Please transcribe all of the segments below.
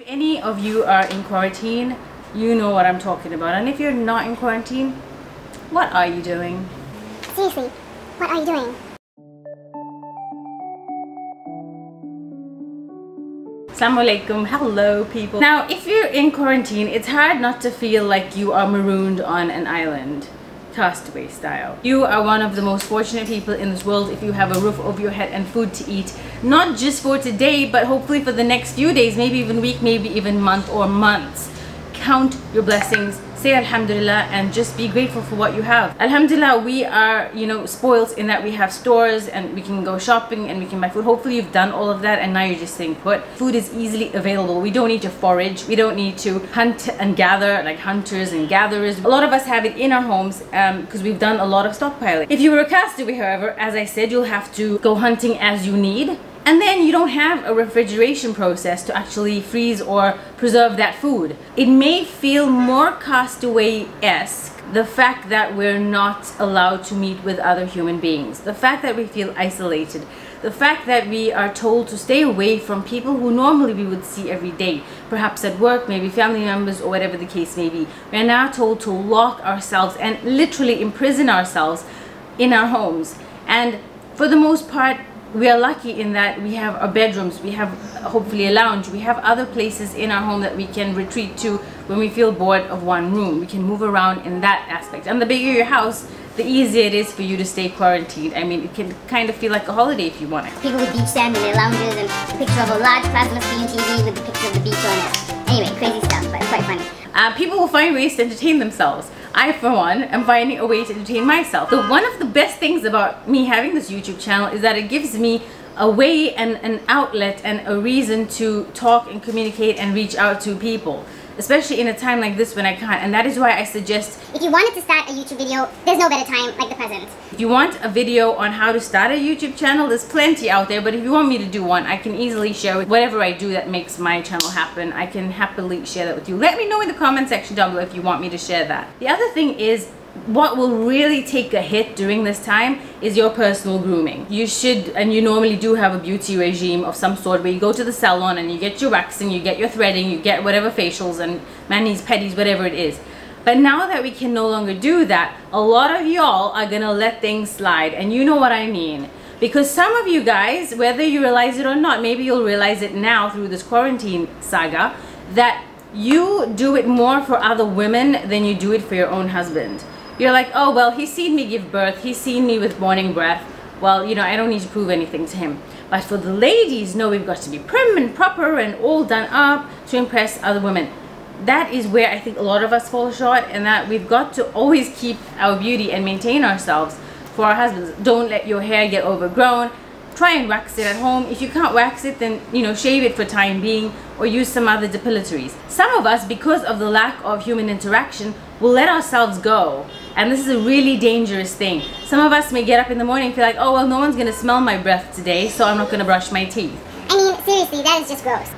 any of you are in quarantine, you know what I'm talking about. And if you're not in quarantine, what are you doing? Seriously, what are you doing? Assalamu alaikum, hello people. Now if you're in quarantine, it's hard not to feel like you are marooned on an island, Castaway style. You are one of the most fortunate people in this world if you have a roof over your head and food to eat, not just for today but hopefully for the next few days, maybe even week, maybe even month or months. Count your blessings, say Alhamdulilah, and just be grateful for what you have. Alhamdulilah, we are, spoiled in that we have stores and we can go shopping and we can buy food. Hopefully you've done all of that and now you're just staying put. Food is easily available. We don't need to forage. We don't need to hunt and gather like hunters and gatherers. A lot of us have it in our homes because we've done a lot of stockpiling. If you were a castaway, however, as I said, you'll have to go hunting as you need. And then you don't have a refrigeration process to actually freeze or preserve that food. It may feel more castaway-esque, the fact that we're not allowed to meet with other human beings, the fact that we feel isolated, the fact that we are told to stay away from people who normally we would see every day, perhaps at work, maybe family members or whatever the case may be. We're now told to lock ourselves and literally imprison ourselves in our homes. And for the most part, we are lucky in that we have our bedrooms, we have hopefully a lounge, we have other places in our home that we can retreat to when we feel bored of one room. We can move around in that aspect. And the bigger your house, the easier it is for you to stay quarantined. I mean, it can kind of feel like a holiday if you want it. People with beach sand in their lounges and a picture of a large plasma screen TV with the picture of the beach on it. Anyway, crazy stuff, but it's quite funny. People will find ways to entertain themselves. I, for one, am finding a way to entertain myself. So one of the best things about me having this YouTube channel is that it gives me a way and an outlet and a reason to talk and communicate and reach out to people, especially in a time like this when I can't. And that is why I suggest, if you wanted to start a YouTube video, there's no better time like the present. if you want a video on how to start a YouTube channel, there's plenty out there. But if you want me to do one, I can easily share whatever I do that makes my channel happen. I can happily share that with you. Let me know in the comment section down below if you want me to share that. The other thing is, what will really take a hit during this time is your personal grooming. You should, and you normally do, have a beauty regime of some sort where you go to the salon and you get your waxing, you get your threading, you get whatever facials and manis, pedis, whatever it is. But now that we can no longer do that, a lot of y'all are gonna let things slide, and you know what I mean. Because some of you guys, whether you realize it or not, maybe you'll realize it now through this quarantine saga, that you do it more for other women than you do it for your own husband. You're like, oh, well, he's seen me give birth, he's seen me with morning breath. Well, I don't need to prove anything to him. But for the ladies, no, we've got to be prim and proper and all done up to impress other women. That is where I think a lot of us fall short, and that we've got to always keep our beauty and maintain ourselves for our husbands. Don't let your hair get overgrown. Try and wax it at home. If you can't wax it, then shave it for time being or use some other depilatories. Some of us, because of the lack of human interaction, will let ourselves go, and this is a really dangerous thing. Some of us may get up in the morning and feel like, oh well, no one's gonna smell my breath today, so I'm not gonna brush my teeth. I mean, seriously, that is just gross.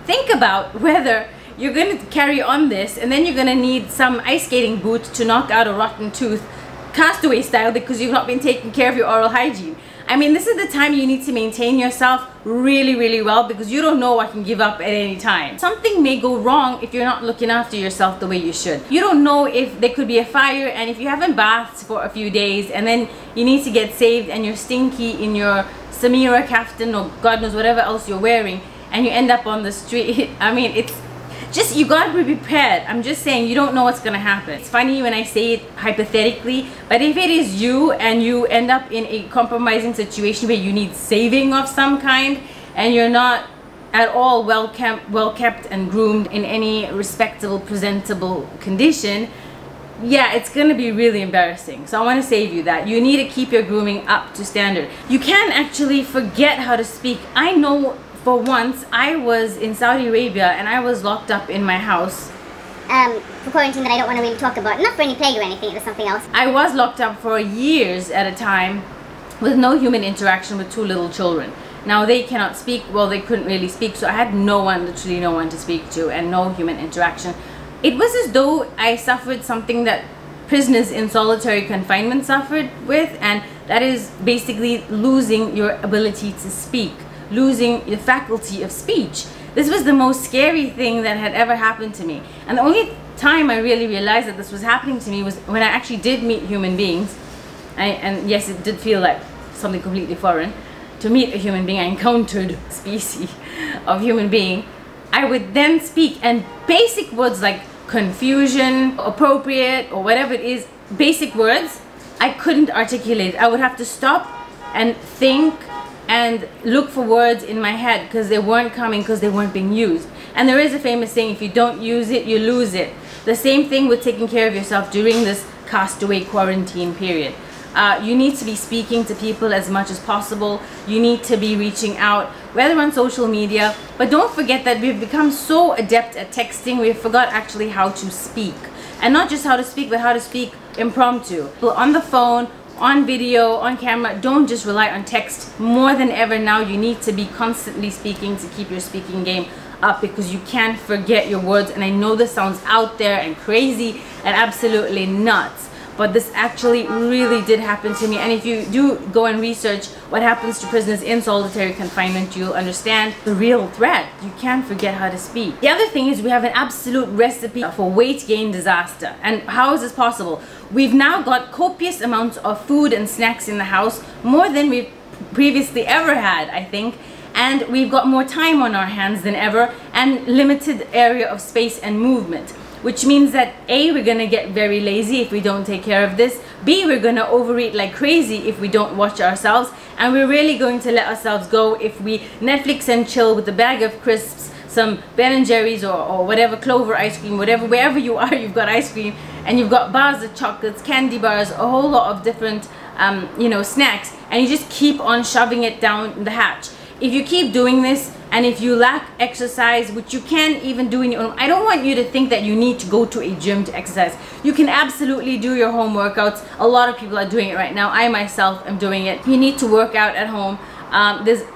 Think about whether you're gonna carry on this and then you're gonna need some ice skating boot to knock out a rotten tooth, castaway style, because you've not been taking care of your oral hygiene. I mean, this is the time you need to maintain yourself really, really well, because you don't know what can give up at any time. Something may go wrong if you're not looking after yourself the way you should. You don't know if there could be a fire, and if you haven't bathed for a few days and then you need to get saved and you're stinky in your Samira kaftan or God knows whatever else you're wearing, and you end up on the street. I mean, it's just, you gotta be prepared. I'm just saying, you don't know what's gonna happen. It's funny when I say it hypothetically, but if it is you and you end up in a compromising situation where you need saving of some kind and you're not at all well kept and groomed in any respectable, presentable condition, yeah, it's gonna be really embarrassing. So I want to save you that. You need to keep your grooming up to standard. You can actually forget how to speak. I know, for once, I was in Saudi Arabia and I was locked up in my house. For quarantine that I don't want to really talk about. Not for any plague or anything, it was something else. I was locked up for years at a time with no human interaction with 2 little children. Now they cannot speak, well, they couldn't really speak, so I had no one, literally no one to speak to, and no human interaction. It was as though I suffered something that prisoners in solitary confinement suffered with, and that is basically losing your ability to speak, losing the faculty of speech. This was the most scary thing that had ever happened to me. And the only time I really realized that this was happening to me was when I actually did meet human beings. And yes, it did feel like something completely foreign to meet a human being. I encountered a species of human being. I would then speak, and basic words like confusion, appropriate, or whatever it is, basic words, I couldn't articulate. I would have to stop and think and look for words in my head because they weren't coming, because they weren't being used. And there is a famous saying, if you don't use it, you lose it. The same thing with taking care of yourself during this castaway quarantine period. You need to be speaking to people as much as possible. You need to be reaching out, whether on social media. But don't forget that we've become so adept at texting, we forgot actually how to speak. And not just how to speak, but how to speak impromptu. On the phone, on video, on camera. Don't just rely on text. More than ever now, you need to be constantly speaking to keep your speaking game up, because you can't forget your words. And I know this sounds out there and crazy and absolutely nuts, but this actually really did happen to me. And if you do go and research what happens to prisoners in solitary confinement, you'll understand the real threat. You can't forget how to speak. The other thing is, we have an absolute recipe for weight gain disaster. And how is this possible? We've now got copious amounts of food and snacks in the house, more than we've previously ever had, I think. And we've got more time on our hands than ever, and limited area of space and movement. Which means that A, we're gonna get very lazy if we don't take care of this. B, we're gonna overeat like crazy if we don't watch ourselves. And we're really going to let ourselves go if we Netflix and chill with a bag of crisps, some Ben & Jerry's or whatever, Clover ice cream, whatever, wherever you are, you've got ice cream. And you've got bars of chocolates, candy bars, a whole lot of different, snacks. And you just keep on shoving it down the hatch. If you keep doing this, and if you lack exercise, which you can even do in your own, I don't want you to think that you need to go to a gym to exercise. You can absolutely do your home workouts. A lot of people are doing it right now. I myself am doing it. You need to work out at home.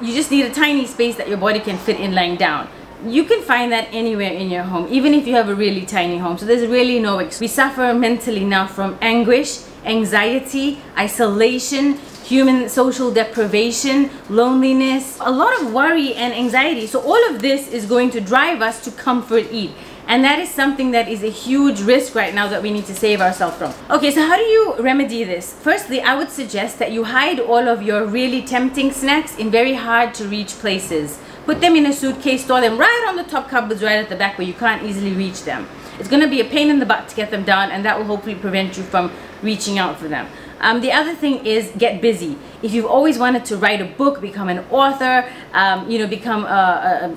You just need a tiny space that your body can fit in lying down. You can find that anywhere in your home, even if you have a really tiny home. So there's really no excuse. We suffer mentally now from anguish, anxiety, isolation, human social deprivation, loneliness, a lot of worry and anxiety. So all of this is going to drive us to comfort eat. And that is something that is a huge risk right now that we need to save ourselves from. Okay, so how do you remedy this? Firstly, I would suggest that you hide all of your really tempting snacks in very hard to reach places. Put them in a suitcase, store them right on the top cupboards right at the back where you can't easily reach them. It's going to be a pain in the butt to get them down, and that will hopefully prevent you from reaching out for them. The other thing is, get busy. If you've always wanted to write a book, become an author, become a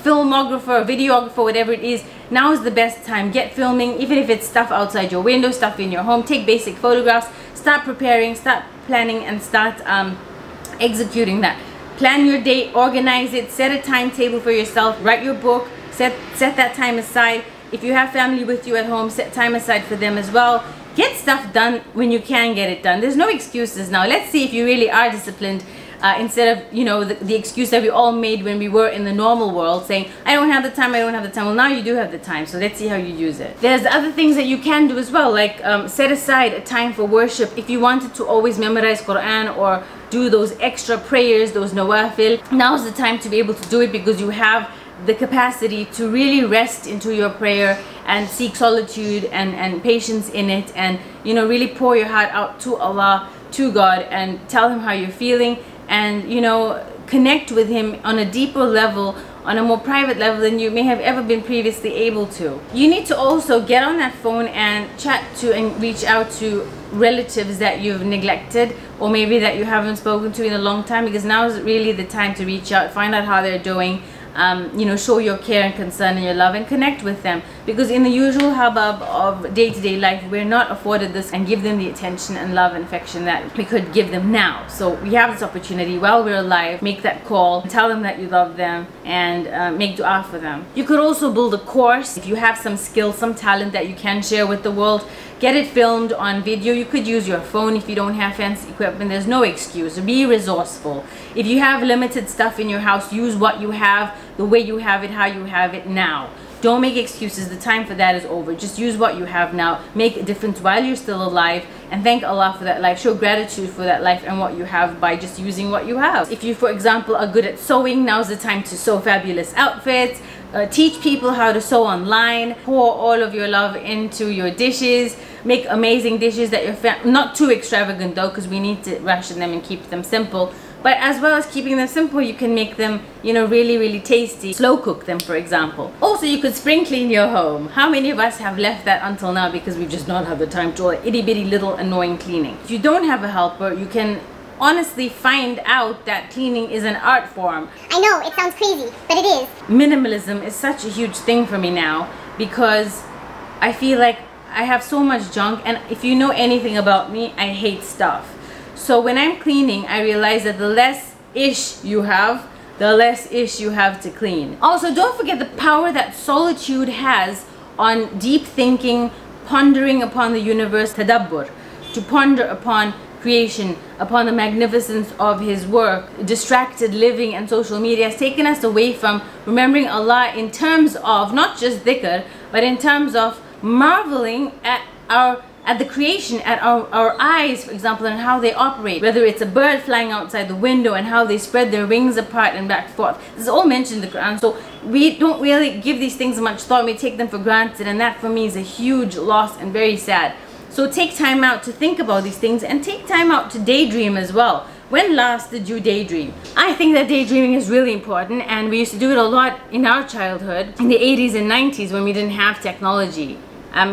filmographer, a videographer, whatever it is, now is the best time. Get filming, even if it's stuff outside your window, stuff in your home. Take basic photographs, start preparing, start planning, and start executing that. Plan your day, organize it, set a timetable for yourself, write your book, set that time aside. If you have family with you at home, set time aside for them as well. Get stuff done when you can get it done. There's no excuses now. Let's see if you really are disciplined, instead of, the excuse that we all made when we were in the normal world, saying, I don't have the time, I don't have the time. Well, now you do have the time, so let's see how you use it. There's other things that you can do as well, like set aside a time for worship. If you wanted to always memorize Quran or do those extra prayers, those nawafil, now's the time to be able to do it, because you have the capacity to really rest into your prayer and seek solitude and patience in it, and really pour your heart out to Allah, to God, and tell Him how you're feeling, and connect with Him on a deeper level, on a more private level than you may have ever been previously able to. You need to also get on that phone and chat to and reach out to relatives that you've neglected, or maybe that you haven't spoken to in a long time, because now is really the time to reach out, find out how they're doing, show your care and concern and your love, and connect with them, because in the usual hubbub of day-to-day life, we're not afforded this and give them the attention and love and affection that we could give them now. So we have this opportunity while we're alive. Make that call, tell them that you love them, and make dua for them. You could also build a course. If you have some skill, some talent that you can share with the world, get it filmed on video. You could use your phone if you don't have fancy equipment. There's no excuse. Be resourceful. If you have limited stuff in your house, use what you have, the way you have it, how you have it now. Don't make excuses. The time for that is over. Just use what you have now. Make a difference while you're still alive, and thank Allah for that life. Show gratitude for that life and what you have by just using what you have. If you, for example, are good at sewing, now's the time to sew fabulous outfits. Teach people how to sew online. Pour all of your love into your dishes. Make amazing dishes that your not too extravagant though, because we need to ration them and keep them simple. But as well as keeping them simple, you can make them, you know, really tasty. Slow cook them, for example. Also, you could spring clean your home. How many of us have left that until now because we've just not had the time to all itty bitty little annoying cleaning? If you don't have a helper, you can honestly find out that cleaning is an art form. I know, it sounds crazy, but it is. Minimalism is such a huge thing for me now because I feel like I have so much junk, and if you know anything about me, I hate stuff. So when I'm cleaning, I realize that the less ish you have, the less ish you have to clean. Also, don't forget the power that solitude has on deep thinking, pondering upon the universe, tadabbur, to ponder upon creation, upon the magnificence of His work. Distracted living and social media has taken us away from remembering Allah in terms of not just dhikr, but in terms of marveling at the creation, at our eyes, for example, and how they operate. Whether it's a bird flying outside the window and how they spread their wings apart and back and forth. This is all mentioned in the Quran, so we don't really give these things much thought. We take them for granted, and that for me is a huge loss and very sad. So take time out to think about these things, and take time out to daydream as well. When last did you daydream? I think that daydreaming is really important, and we used to do it a lot in our childhood, in the 80s and 90s when we didn't have technology.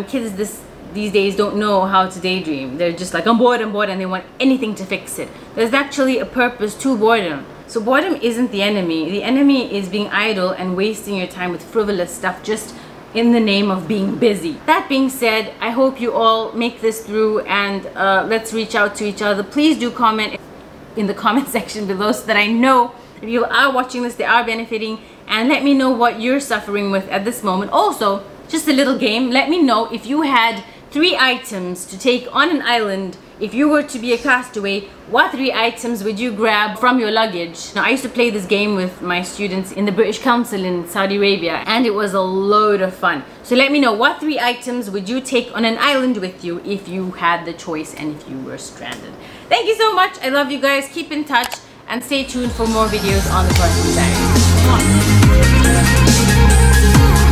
Kids these days don't know how to daydream. They're just like, I'm bored, and they want anything to fix it. There's actually a purpose to boredom. So boredom isn't the enemy. The enemy is being idle and wasting your time with frivolous stuff just in the name of being busy. That being said, I hope you all make this through, and let's reach out to each other. Please do comment in the comment section below so that I know if you are watching this, they are benefiting, and let me know what you're suffering with at this moment. Also, just a little game, let me know if you had 3 items to take on an island. If you were to be a castaway, what 3 items would you grab from your luggage? Now, I used to play this game with my students in the British Council in Saudi Arabia, and it was a load of fun. So let me know, what 3 items would you take on an island with you if you had the choice and if you were stranded? Thank you so much. I love you guys. Keep in touch and stay tuned for more videos on the Quran Diary.